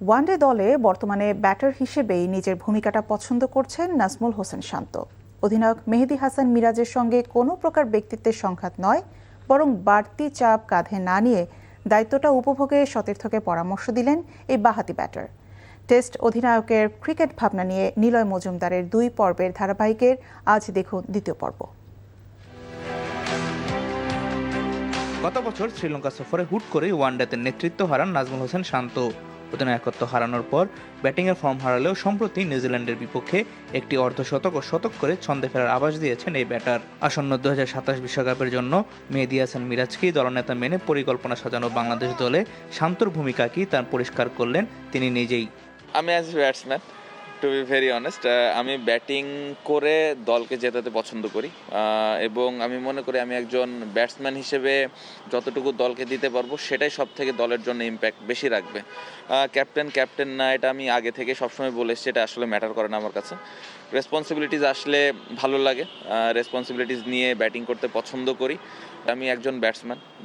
One day দলে বর্তমানে batter হিসেবেই নিজের ভূমিকাটা পছন্দ করছেন নাজমুল হোসেন শান্ত। অধিনায়ক মেহেদী হাসান মিরাজের সঙ্গে কোনো প্রকার ব্যক্তিত্বের সংঘাত নয়, বরং বাড়তি চাপ কাঁধে না নিয়ে দায়িত্বটা উপভোগে সতীর্থকে পরামর্শ দিলেন এই বাঁহাতি ব্যাটার। টেস্ট অধিনায়কের ক্রিকেট ভাবনা নিয়ে নিলয় মজুমদারের 2 পর্বের ধারাবাহিকের আজ দেখুন দ্বিতীয় পর্ব। গত বছর শ্রীলঙ্কা সফরে হুট করেই ওয়ানডেতে নেতৃত্ব হারান নাজমুল হোসেন শান্ত। অধিনায়কত্ব হারানোর পর ব্যাটিংয়ের ফর্ম হারালেও সম্প্রতি নিউজিল্যান্ডের বিপক্ষে একটি অর্ধশতক ও শতক করে ছন্দে ফেরার আভাস দিয়েছেন এই ব্যাটার। আসন্ন 2027 বিশ্বকাপের জন্য মেহেদী হাসান মিরাজকেই দলনেতা মেনে পরিকল্পনা সাজানো বাংলাদেশ দলে শান্তর ভূমিকা কি তা পরিষ্কার করলেন তিনি নিজেই। আমি as a batsman, to be very honest, আমি ব্যাটিং করে দলকে জেতাতে পছন্দ করি এবং আমি মনে করি আমি একজন ব্যাটসম্যান হিসেবে যতটুকু দলকে দিতে পারবো সেটাই সব থেকে দলের জন্য ইম্প্যাক্ট বেশি রাখবে। ক্যাপ্টেন না, এটা আমি আগে থেকে সবসময় বলে এসেছি, এটা আসলে ম্যাটার করে না আমার কাছে। রেসপন্সিবিলিটিস আসলে ভালো লাগে, রেসপন্সিবিলিটিস নিয়ে ব্যাটিং করতে পছন্দ করি। আমি একজন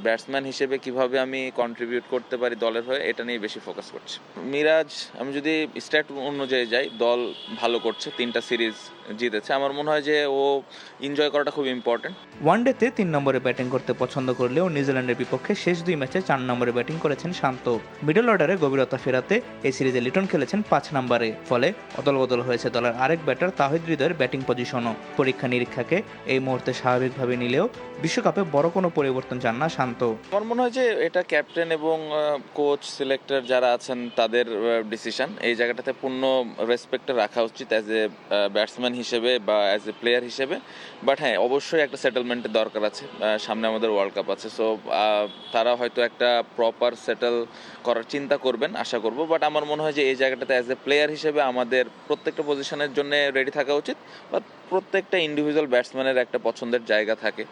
ব্যাটসম্যান হিসেবে কিভাবে আমি কন্ট্রিবিউট করতে পারি দলের হয়ে, এটা নিয়ে বেশি ফোকাস করছি। মিরাজ, আমি যদি স্ট্যাট অনুযায়ী যাই, দল ভালো করছে, 3টা সিরিজ জিতেছে। আমার মনে হয় যে ও এনজয় করাটা খুব ইম্পর্টেন্ট। ওয়ানডেতে 3 নম্বরে ব্যাটিং করতে পছন্দ করলেও নিউজিল্যান্ডের বিপক্ষে শেষ 2 ম্যাচে 4 নম্বরে ব্যাটিং করেছেন শান্ত। মিডল অর্ডারে গভীরতা ফেরাতে এই সিরিজে লিটন খেলেছেন 5 নম্বরে। ফলে অদলবদল হয়েছে দলের আরেক ব্যাটার তাহিদ হৃদয়ের ব্যাটিং পজিশনও। পরীক্ষা নিরীক্ষাকে এই মুহূর্তে স্বাভাবিকভাবে নিলেও বিশ্বকাপে বড় কোনো পরিবর্তন চান না শান্ত। আমার মনে হয় যে এটা ক্যাপ্টেন এবং কোচ সিলেক্টর যারা আছেন তাদের ডিসিশন। এই জায়গাটাতে পূর্ণ রেসপেক্ট রাখা উচিত অ্যাজ এ ব্যাটসম্যান হিসেবে বা অ্যাজ এ প্লেয়ার হিসেবে। বাট হ্যাঁ, অবশ্যই একটা সেটেলমেন্টের দরকার আছে। সামনে আমাদের ওয়ার্ল্ড কাপ আছে, সো তারা হয়তো একটা প্রপার সেটেল করার চিন্তা করবেন, আশা করব। বাট আমার মনে হয় যে এই জায়গাটাতে অ্যাজ এ প্লেয়ার হিসেবে আমাদের প্রত্যেকটা পজিশনের জন্য রেডি থাকা উচিত। বা প্রত্যেকটা ইন্ডিভিজুয়াল ব্যাটসম্যানের একটা পছন্দের জায়গা থাকে,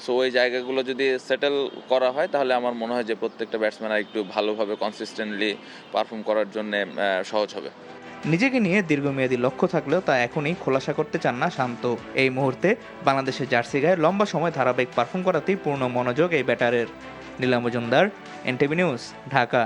সো ওই জায়গাগুলো যদি সেটেল করা হয় তাহলে আমার মনে হয় যে প্রত্যেকটা ব্যাটসম্যান একটু ভালোভাবে কনসিস্টেন্টলি পারফর্ম করার জন্য সহজ হবে। নিজেকে নিয়ে দীর্ঘমেয়াদী লক্ষ্য থাকলেও তা এখনই খোলাসা করতে চান না শান্ত। এই মুহূর্তে বাংলাদেশের জার্সি গায়ে লম্বা সময় ধারাবাহিক পারফর্ম করাতেই পূর্ণ মনোযোগ এই ব্যাটারের। Niloy Majumdar, NTV news, Dhaka.